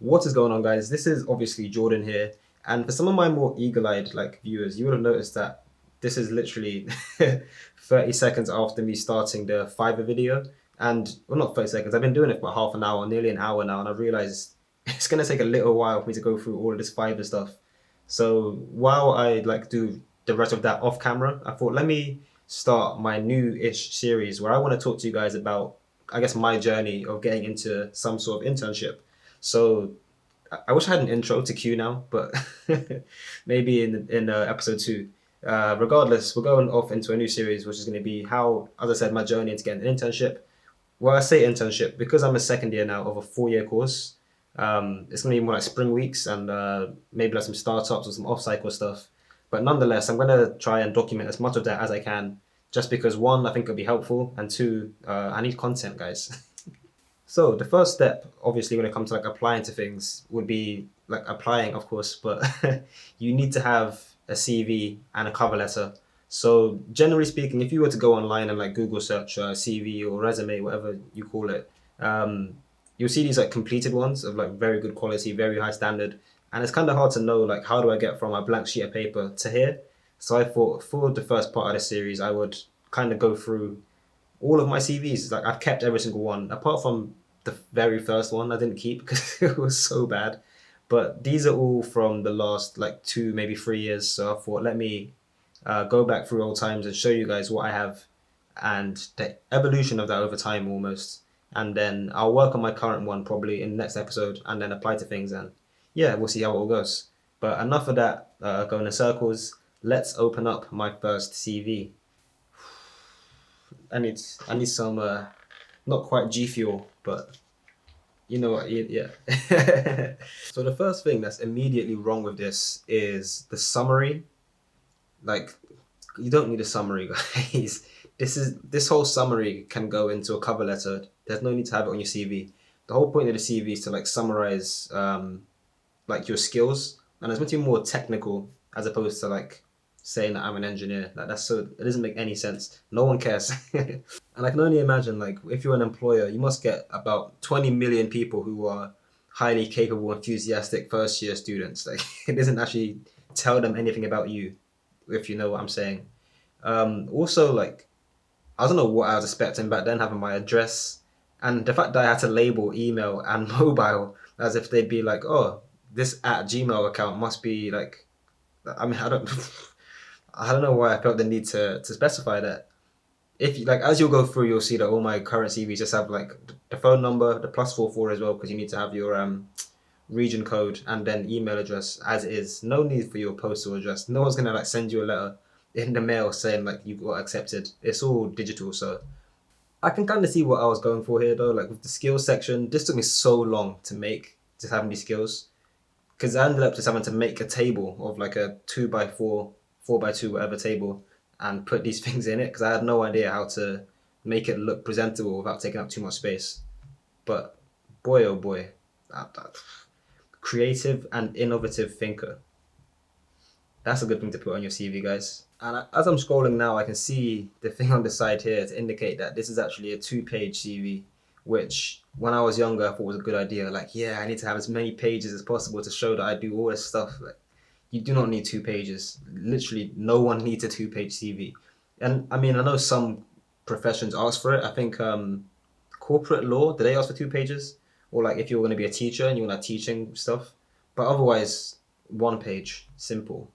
What is going on, guys? This is obviously Jordan here, and for some of my more eagle-eyed viewers, you would have noticed that this is literally 30 seconds after me starting the Fiverr video, and well, not 30 seconds. I've been doing it for half an hour, nearly an hour now, and I realized it's gonna take a little while for me to go through all of this Fiverr stuff. So while I do the rest of that off camera, I thought let me start my new-ish series where I want to talk to you guys about, I guess, my journey of getting into some sort of internship. So I wish I had an intro to Q now, but maybe in episode two. Regardless, we're going off into a new series, which is going to be how, as I said, my journey into getting an internship. Well, I say internship because I'm a second year now of a 4 year course. It's going to be more like spring weeks and maybe like some startups or some off cycle stuff. But nonetheless, I'm going to try and document as much of that as I can, just because one, I think it'll be helpful, and two, I need content, guys. So the first step, obviously, when it comes to applying to things, would be applying, of course, but you need to have a CV and a cover letter. So generally speaking, if you were to go online and Google search CV or resume, whatever you call it, you'll see these completed ones of very good quality, very high standard, and it's kind of hard to know how do I get from a blank sheet of paper to here. So I thought for the first part of the series, I would kind of go through all of my CVs. I've kept every single one, apart from the very first one I didn't keep because it was so bad. But these are all from the last 2, maybe 3 years. So I thought, let me go back through old times and show you guys what I have and the evolution of that over time almost. And then I'll work on my current one probably in the next episode and then apply to things. And yeah, we'll see how it all goes. But enough of that going in circles. Let's open up my first CV. I need some not quite G Fuel, but you know what? Yeah. So the first thing that's immediately wrong with this is the summary. Like, you don't need a summary, guys. This whole summary can go into a cover letter. There's no need to have it on your CV. The whole point of the CV is to summarize your skills, and it's meant to be more technical as opposed to saying that I'm an engineer. That's so it doesn't make any sense. No one cares. And I can only imagine, if you're an employer, you must get about 20 million people who are highly capable, enthusiastic first year students. It doesn't actually tell them anything about you, if you know what I'm saying. Also, I don't know what I was expecting back then, having my address and the fact that I had to label email and mobile as if they'd be like, oh, this at Gmail account must be I mean, I don't know why I felt the need to specify that. If you as you'll go through, you'll see that all my current CVs just have the phone number, the +44 as well, because you need to have your region code and then email address as is. No need for your postal address. No one's gonna send you a letter in the mail saying you got accepted. It's all digital, so I can kind of see what I was going for here though. With the skills section, this took me so long to make, just having these skills, because I ended up just having to make a table of a 2x4, 4x2, whatever table, and put these things in it because I had no idea how to make it look presentable without taking up too much space. But boy, oh boy, that creative and innovative thinker. That's a good thing to put on your CV, guys. And as I'm scrolling now, I can see the thing on the side here to indicate that this is actually a 2-page CV, which when I was younger, I thought was a good idea. Yeah, I need to have as many pages as possible to show that I do all this stuff. You do not need 2 pages. Literally, no one needs a 2-page CV. And I mean, I know some professions ask for it. I think corporate law, do they ask for 2 pages? Or if you're going to be a teacher and you're teaching stuff. But otherwise, 1 page, simple.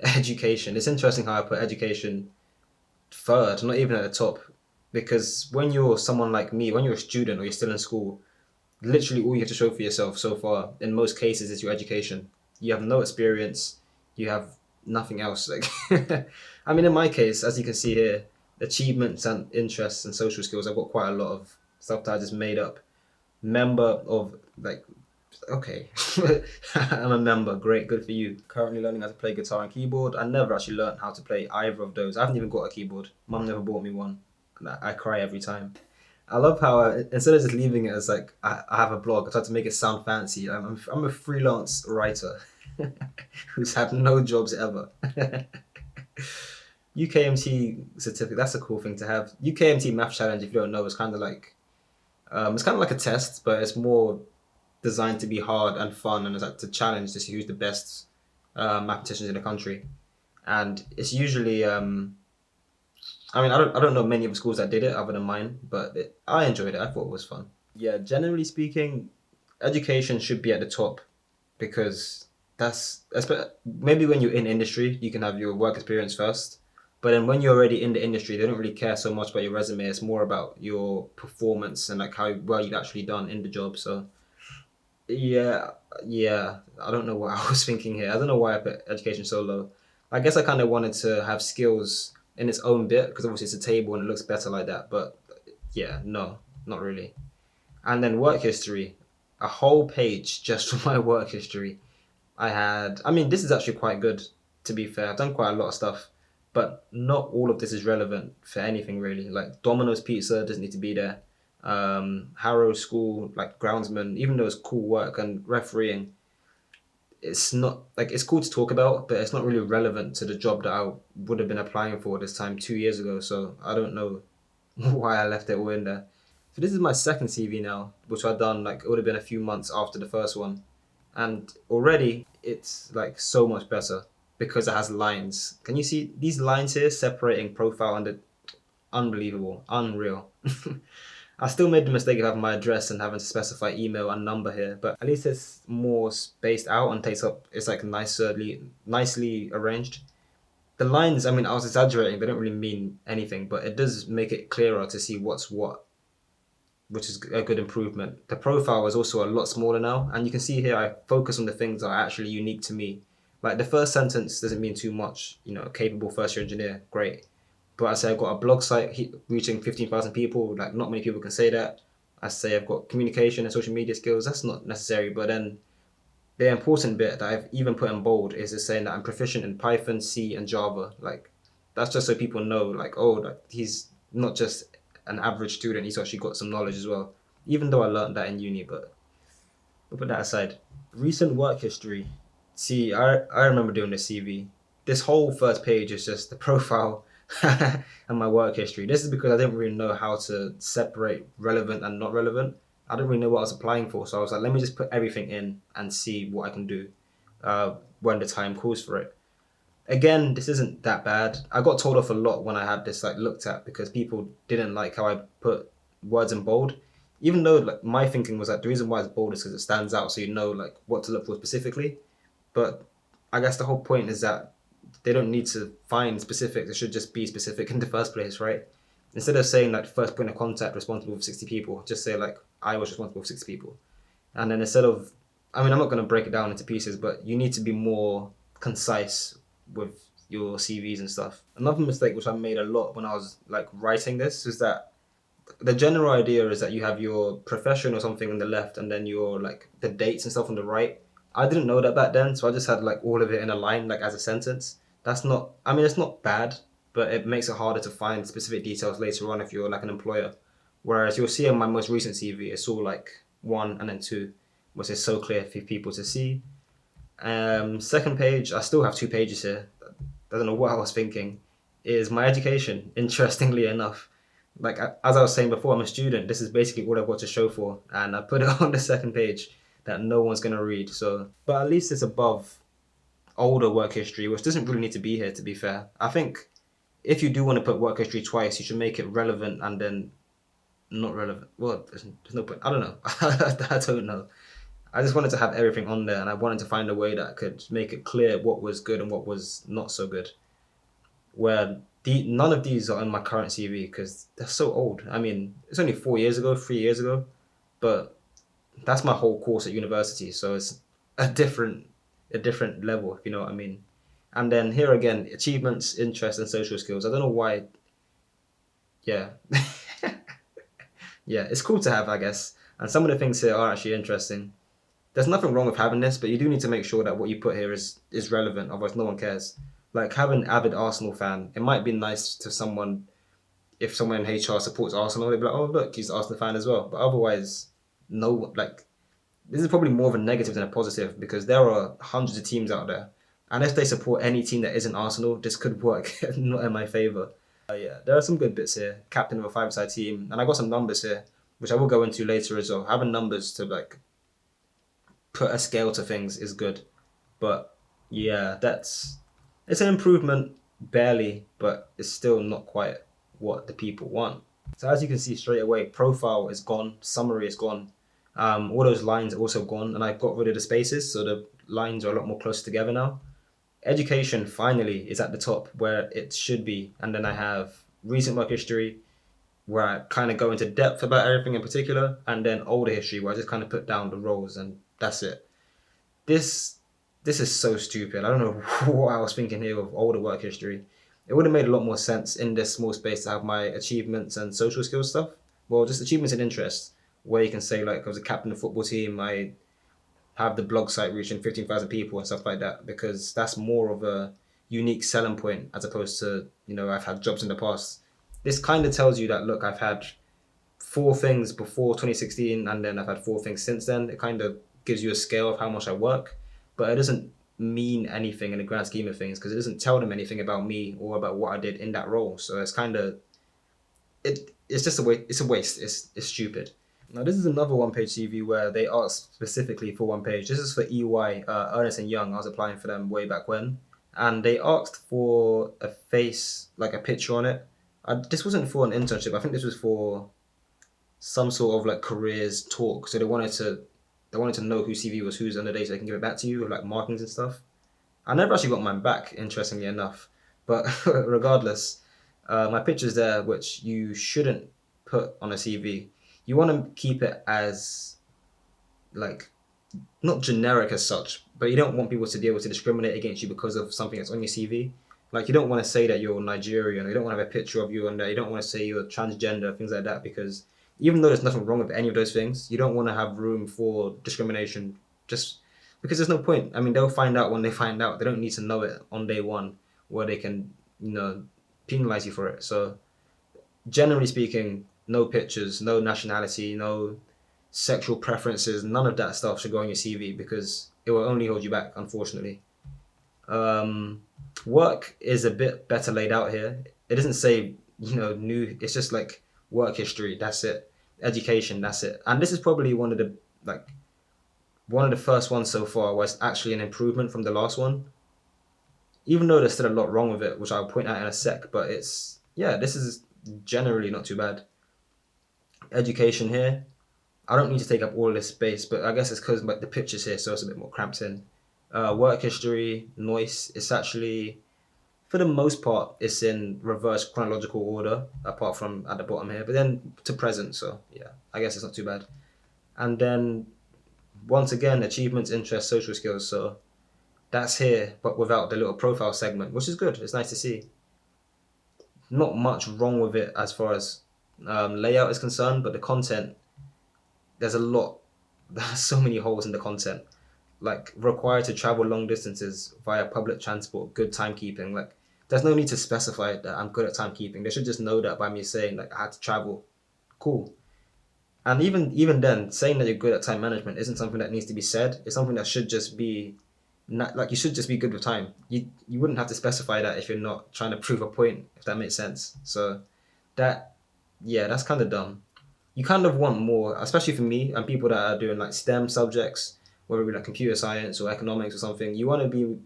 Education. It's interesting how I put education third, not even at the top. Because when you're someone like me, when you're a student or you're still in school, literally all you have to show for yourself so far, in most cases, is your education. You have no experience. You have nothing else. I mean, in my case, as you can see here, achievements and interests and social skills, I've got quite a lot of stuff that I just made up. Member of okay, I'm a member. Great, good for you. Currently learning how to play guitar and keyboard. I never actually learned how to play either of those. I haven't even got a keyboard. Mum never bought me one. And I cry every time. I love how instead of just leaving it as I have a blog, I tried to make it sound fancy. I'm a freelance writer who's had no jobs ever. UKMT certificate. That's a cool thing to have. UKMT math challenge. If you don't know, it's kind of it's kind of like a test, but it's more designed to be hard and fun, and it's like to challenge to see who's the best mathematicians in the country. And it's usually, I mean, I don't know many of the schools that did it other than mine, but I enjoyed it. I thought it was fun. Yeah, generally speaking, education should be at the top because maybe when you're in industry, you can have your work experience first. But then when you're already in the industry, they don't really care so much about your resume. It's more about your performance and like how well you've actually done in the job. So yeah, yeah. I don't know what I was thinking here. I don't know why I put education so low. I guess I kind of wanted to have skills in its own bit because obviously it's a table and it looks better like that. But yeah, no, not really. And then work history, a whole page just for my work history. I mean, this is actually quite good, to be fair. I've done quite a lot of stuff, but not all of this is relevant for anything really. Like Domino's Pizza doesn't need to be there. Harrow School, like groundsman, even though it's cool work and refereeing, it's not like it's cool to talk about, but it's not really relevant to the job that I would have been applying for this time 2 years ago. So I don't know why I left it all in there. So this is my second CV now, which I've done like it would have been a few months after the first one, and already it's like so much better because it has lines. Can you see these lines here separating profile and the unbelievable, unreal. I still made the mistake of having my address and having to specify email and number here, but at least it's more spaced out and takes up. It's like nicely arranged. The lines, I mean, I was exaggerating. They don't really mean anything, but it does make it clearer to see what's what, which is a good improvement. The profile is also a lot smaller now, and you can see here I focus on the things that are actually unique to me. Like the first sentence doesn't mean too much, capable first year engineer, great. But I say I've got a blog site reaching 15,000 people, like not many people can say that. I say I've got communication and social media skills, that's not necessary. But then the important bit that I've even put in bold is just saying that I'm proficient in Python, C, and Java. Like that's just so people know, like, oh, like he's not just an average student; he's actually got some knowledge as well. Even though I learned that in uni, but we'll put that aside. Recent work history. See, I remember doing the CV. This whole first page is just the profile and my work history. This is because I didn't really know how to separate relevant and not relevant. I didn't really know what I was applying for, so I was like, let me just put everything in and see what I can do when the time calls for it. Again, this isn't that bad. I got told off a lot when I had this like looked at because people didn't like how I put words in bold. Even though like my thinking was that the reason why it's bold is because it stands out, so you know like what to look for specifically. But I guess the whole point is that they don't need to find specifics. It should just be specific in the first place, right? Instead of saying like first point of contact responsible for 60 people, just say like I was responsible for 60 people. And then instead of, I mean, I'm not going to break it down into pieces, but you need to be more concise with your CVs and stuff. Another mistake which I made a lot when I was like writing this is that the general idea is that you have your profession or something on the left and then your like the dates and stuff on the right. I didn't know that back then, so I just had like all of it in a line, like as a sentence. That's not, I mean, it's not bad, but it makes it harder to find specific details later on if you're like an employer. Whereas you'll see on my most recent CV, it's all like one and then two, which is so clear for people to see. Second page, I still have 2 pages here. I don't know what I was thinking. Is my education, interestingly enough. Like as I was saying before, I'm a student. This is basically all I've got to show for, and I put it on the second page that no one's gonna read. So, but at least it's above older work history, which doesn't really need to be here. To be fair, I think if you do want to put work history twice, you should make it relevant and then not relevant. Well, there's no point. I don't know. I don't know. I just wanted to have everything on there, and I wanted to find a way that could make it clear what was good and what was not so good. Where none of these are in my current CV because they're so old. I mean, it's only 4 years ago, 3 years ago, but that's my whole course at university, so it's a different level, if you know what I mean. And then here again, achievements, interests, and social skills. I don't know why. Yeah, yeah, it's cool to have, I guess. And some of the things here are actually interesting. There's nothing wrong with having this, but you do need to make sure that what you put here is relevant. Otherwise, no one cares. Like having an avid Arsenal fan, it might be nice to someone if someone in HR supports Arsenal. They'd be like, "Oh, look, he's an Arsenal fan as well." But otherwise, no. Like this is probably more of a negative than a positive because there are hundreds of teams out there, and if they support any team that isn't Arsenal, this could work not in my favor. Yeah, there are some good bits here. Captain of a five-side team, and I got some numbers here, which I will go into later as well. Having numbers to like put a scale to things is good. But yeah, it's an improvement, barely, but it's still not quite what the people want. So as you can see straight away, profile is gone, summary is gone. All those lines are also gone, and I got rid of the spaces, so the lines are a lot more close together now. Education finally is at the top where it should be, and then I have recent work history where I kind of go into depth about everything in particular, and then older history where I just kind of put down the roles and that's it. This this is so stupid. I don't know what I was thinking here of older work history. It would have made a lot more sense in this small space to have my achievements and social skills stuff. Well, just achievements and interests, where you can say like I was a captain of the football team, I have the blog site reaching 15,000 people and stuff like that, because that's more of a unique selling point as opposed to, I've had jobs in the past. This kind of tells you that, look, I've had four things before 2016 and then I've had four things since then. It kind of gives you a scale of how much I work, but it doesn't mean anything in the grand scheme of things because it doesn't tell them anything about me or about what I did in that role. So it's kind of it's just a waste. It's a waste. It's stupid. Now this is another one-page CV where they asked specifically for one page. This is for EY, Ernest and Young. I was applying for them way back when, and they asked for a face, like a picture on it. This wasn't for an internship. I think this was for some sort of like careers talk. So they wanted to know whose CV was whose on the day so they can give it back to you with like markings and stuff. I never actually got mine back, interestingly enough. But regardless, my picture's there, which you shouldn't put on a CV. You want to keep it as like not generic as such, but you don't want people to be able to discriminate against you because of something that's on your CV. Like you don't want to say that you're Nigerian, or you don't want to have a picture of you on there. You don't want to say you're transgender, things like that, because even though there's nothing wrong with any of those things, you don't want to have room for discrimination. Just because there's no point. I mean, they'll find out when they find out. They don't need to know it on day one, where they can, penalize you for it. So generally speaking, no pictures, no nationality, no sexual preferences, none of that stuff should go on your CV because it will only hold you back, unfortunately. Um, Work is a bit better laid out here. It doesn't say, new, it's just like work history, that's it. Education, that's it. And this is probably like, one of the first ones so far where it's actually an improvement from the last one. Even though there's still a lot wrong with it, which I'll point out in a sec, but yeah, this is generally not too bad. Education here, I don't need to take up all of this space, but I guess it's because like the pictures here, so it's a bit more cramped in. Work history, noise. It's actually, for the most part, it's in reverse chronological order, apart from at the bottom here. But then to present, so yeah, I guess it's not too bad. And then once again, achievements, interests, social skills. So that's here, but without the little profile segment, which is good. It's nice to see. Not much wrong with it as far as layout is concerned, but the content, there's a lot. There's so many holes in the content. Like required to travel long distances via public transport, good timekeeping. Like there's no need to specify that I'm good at timekeeping. They should just know that by me saying like I had to travel. Cool. And even then, saying that you're good at time management isn't something that needs to be said. It's something that should just be not, like you should just be good with time. You wouldn't have to specify that if you're not trying to prove a point, if that makes sense. So that yeah, that's kind of dumb. You kind of want more, especially for me and people that are doing like STEM subjects, whether it be like computer science or economics or something. You want your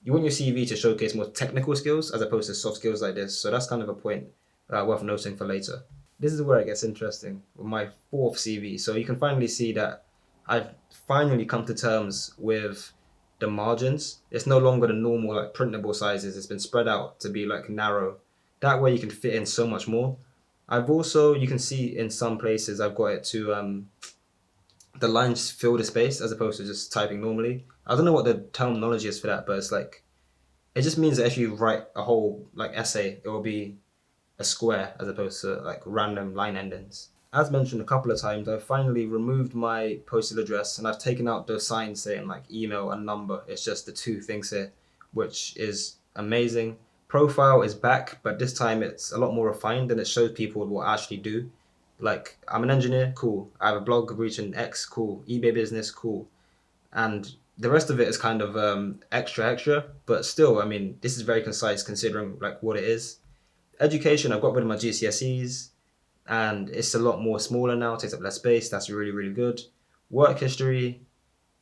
CV to showcase more technical skills as opposed to soft skills like this. So that's kind of a point worth noting for later. This is where it gets interesting with my fourth CV. So you can finally see that I've finally come to terms with the margins. It's no longer the normal like printable sizes. It's been spread out to be like narrow. That way you can fit in so much more. I've also, you can see in some places I've got it to the lines fill the space as opposed to just typing normally. I don't know what the terminology is for that, but it's like it just means that if you write a whole like essay, it will be a square as opposed to like random line endings. As mentioned a couple of times, I've finally removed my postal address and I've taken out those signs saying like email and number. It's just the two things here, which is amazing. Profile is back, but this time it's a lot more refined and it shows people what I actually do. Like, I'm an engineer, cool. I have a blog reaching X, cool. eBay business, cool. And the rest of it is kind of extra, but still, I mean, this is very concise considering like what it is. Education, I've got rid of my GCSEs and it's a lot more smaller now, takes up less space. That's really, really good. Work history,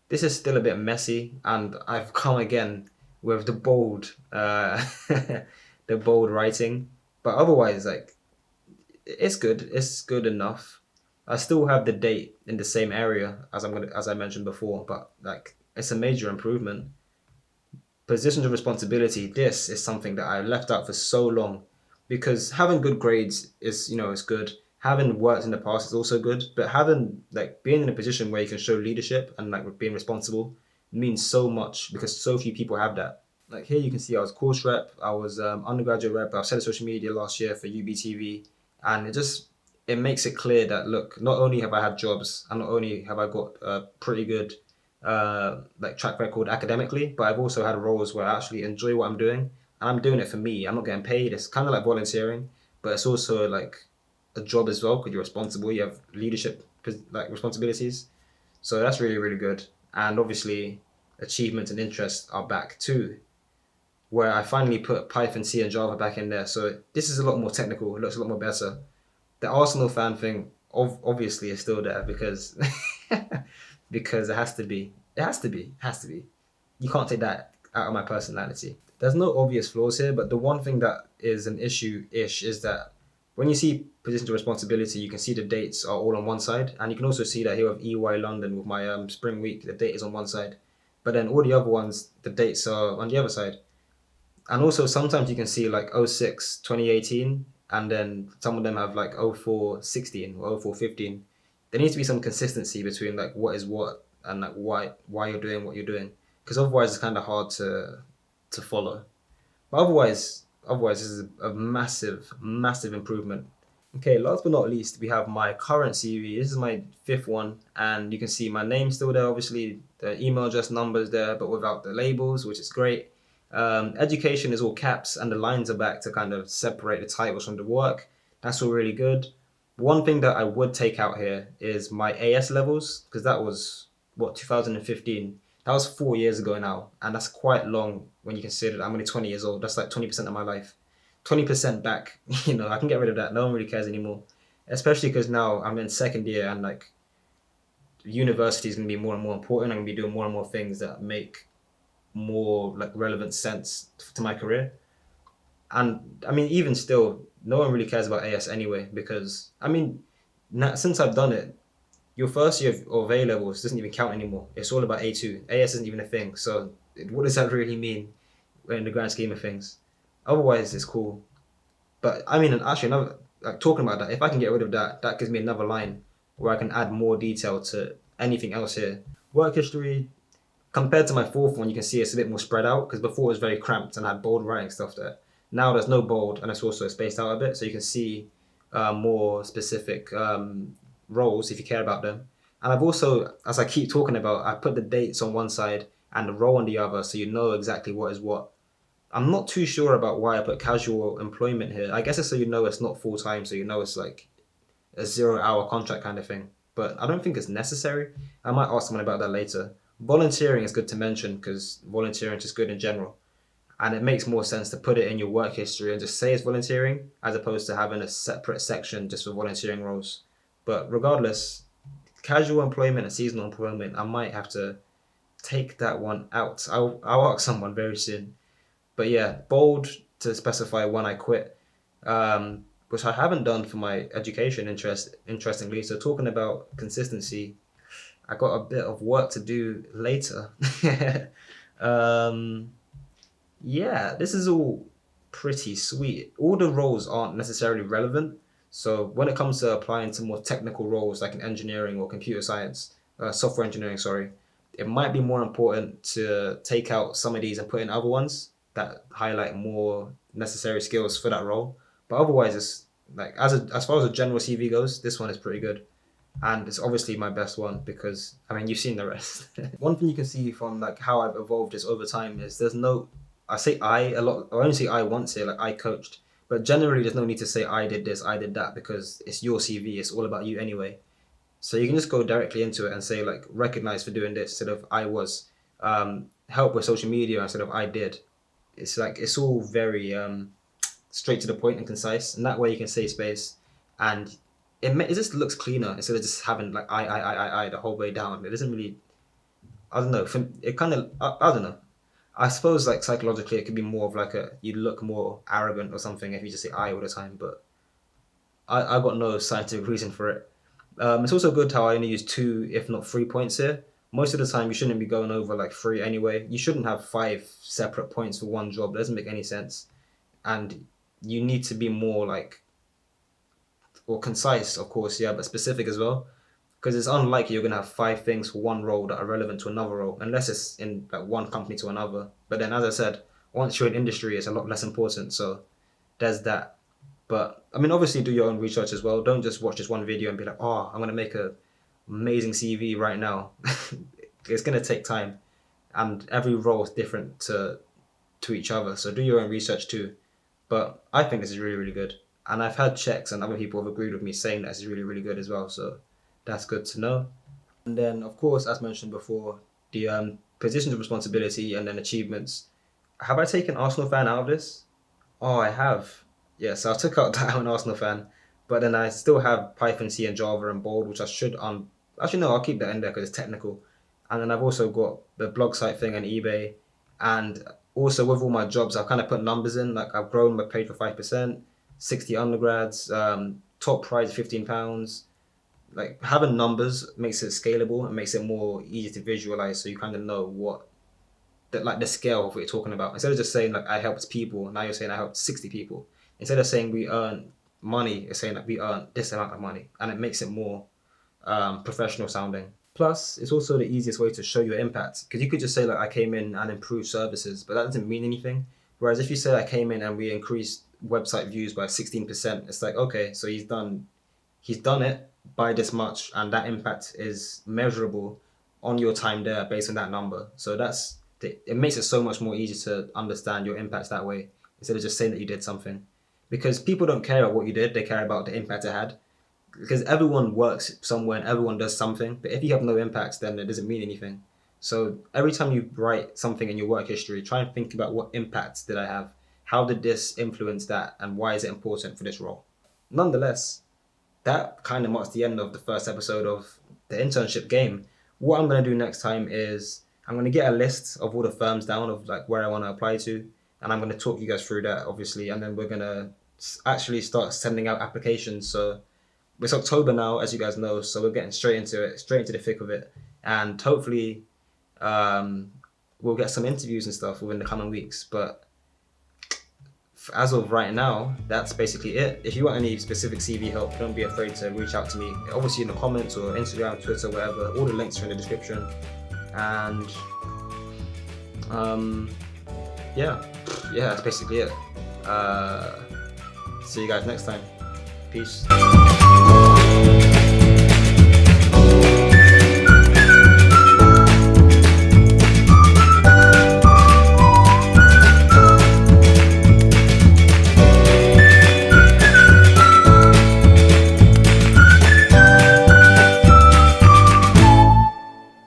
This is still a bit messy, and I've come again with the bold, the bold writing. But otherwise, like it's good. It's good enough. I still have the date in the same area as I mentioned before, but like it's a major improvement. Positions of responsibility. This is something that I left out for so long, because having good grades is is good. Having worked in the past is also good, but having like being in a position where you can show leadership and like being responsible means so much because so few people have that. Like here you can see I was course rep, I was undergraduate rep, I was head of social media last year for UBTV, and it makes it clear that look, not only have I had jobs and not only have I got a pretty good like track record academically, but I've also had roles where I actually enjoy what I'm doing and I'm doing it for me. I'm not getting paid. It's kind of like volunteering, but it's also like a job as well because you're responsible. You have leadership like responsibilities, so that's really really good. And obviously, achievements and interests are back too, where I finally put Python, C, and Java back in there. So this is a lot more technical. It looks a lot more better. The Arsenal fan thing obviously is still there because because it has to be. It has to be. It has to be. You can't take that out of my personality. There's no obvious flaws here, but the one thing that is an issue-ish is that when you see positions of responsibility, you can see the dates are all on one side, and you can also see that here with EY London with my spring week, the date is on one side, but then all the other ones, the dates are on the other side. And also sometimes you can see like 06 2018, and then some of them have like 04 16 or 04 15. There needs to be some consistency between like what is what and like why you're doing what you're doing, because otherwise it's kind of hard to follow. But otherwise this is a massive improvement. Okay, last but not least, we have my current CV. This is my fifth one, and you can see my name still there. Obviously, the email address numbers there, but without the labels, which is great. Education is all caps, and the lines are back to kind of separate the titles from the work. That's all really good. One thing that I would take out here is my AS levels, because that was what 2015. That was 4 years ago now, and that's quite long when you consider that I'm only 20 years old. That's like 20% of my life. 20% back, I can get rid of that. No one really cares anymore. Especially because now I'm in second year and like university is going to be more and more important. I'm going to be doing more and more things that make more like relevant sense to my career. And I mean, even still, no one really cares about AS anyway because I mean, since I've done it, your first year of A levels doesn't even count anymore. It's all about A2. AS isn't even a thing. So what does that really mean in the grand scheme of things? Otherwise, it's cool. But I mean, actually, another like talking about that, if I can get rid of that, that gives me another line where I can add more detail to anything else here. Work history compared to my fourth one, you can see it's a bit more spread out because before it was very cramped and I had bold writing stuff there. Now there's no bold and it's also spaced out a bit, so you can see more specific roles if you care about them. And I've also, as I keep talking about, I put the dates on one side and the role on the other, so you know exactly what is what. I'm not too sure about why I put casual employment here. I guess it's so you know it's not full time, so you know it's like a 0 hour contract kind of thing. But I don't think it's necessary. I might ask someone about that later. Volunteering is good to mention because volunteering is just good in general. And it makes more sense to put it in your work history and just say it's volunteering as opposed to having a separate section just for volunteering roles. But regardless, casual employment and seasonal employment, I might have to take that one out. I'll ask someone very soon. But yeah, bold to specify when I quit, which I haven't done for my education interest. Interestingly, so talking about consistency, I got a bit of work to do later. um, yeah, this is all pretty sweet. All the roles aren't necessarily relevant. So when it comes to applying to more technical roles like in engineering or computer science, software engineering, sorry, it might be more important to take out some of these and put in other ones that highlight more necessary skills for that role. But otherwise, it's like as far as a general CV goes, this one is pretty good and it's obviously my best one because I mean you've seen the rest. One thing you can see from like how I've evolved is over time is there's no I say I a lot. I only say I once here, like I coached, but generally there's no need to say I did this, I did that because it's your CV. It's all about you anyway. So you can just go directly into it and say like recognize for doing this instead of I was, help with social media instead of I did. It's like it's all very straight to the point and concise, and that way you can save space, and it just looks cleaner instead of just having like I the whole way down. It doesn't really. I don't know. It kind of, I don't know. I suppose like psychologically, it could be more of like you look more arrogant or something if you just say I all the time. But I got no scientific reason for it. It's also good how I only use 2, if not 3 points here. Most of the time, you shouldn't be going over like 3 anyway. You shouldn't have 5 separate points for one job. It doesn't make any sense. And you need to be more like, or concise, of course, yeah, but specific as well. Because it's unlikely you're gonna have 5 things for one role that are relevant to another role, unless it's in like one company to another. But then, as I said, once you're in industry, it's a lot less important. So there's that. But I mean, obviously, do your own research as well. Don't just watch this one video and be like, "Oh, I'm gonna make a amazing CV right now." It's gonna take time, and every role is different to each other. So do your own research too. But I think this is really, really good. And I've had checks and other people have agreed with me saying that this is really, really good as well. So that's good to know. And then, of course, as mentioned before, the positions of responsibility and then achievements. Have I taken Arsenal fan out of this? Oh, I have. Yeah, so I took out that I'm an Arsenal fan, but then I still have Python, C, and Java and Bold, which I should Actually, no, I'll keep that in there because it's technical. And then I've also got the blog site thing and eBay, and also with all my jobs, I've kind of put numbers in. Like I've grown my pay for 5%, 60 undergrads, top prize £15. Like having numbers makes it scalable and makes it more easy to visualize, so you kind of know what the scale of what you're talking about. Instead of just saying like I helped people, now you're saying I helped 60 people. Instead of saying we earn money, you're saying that we earn this amount of money, and it makes it more professional sounding. Plus, it's also the easiest way to show your impact because you could just say like I came in and improved services, but that doesn't mean anything. Whereas if you say I came in and we increased website views by 16%, it's like okay, so he's done it by this much, and that impact is measurable on your time there based on that number. So it makes it so much more easy to understand your impact that way instead of just saying that you did something, because people don't care about what you did; they care about the impact it had. Because everyone works somewhere and everyone does something, but if you have no impact, then it doesn't mean anything. So every time you write something in your work history, try and think about what impact did I have? How did this influence that? And why is it important for this role? Nonetheless, that kind of marks the end of the first episode of the internship game. What I'm going to do next time is I'm going to get a list of all the firms down of like where I want to apply to, and I'm going to talk you guys through that, obviously, and then we're going to actually start sending out applications. So it's October now, as you guys know, so we're getting straight into it, straight into the thick of it, and hopefully, um, we'll get some interviews and stuff within the coming weeks. But as of right now, that's basically it. If you want any specific CV help, don't be afraid to reach out to me. Obviously, in the comments or Instagram, Twitter, wherever. All the links are in the description. And yeah, that's basically it. See you guys next time. Peace.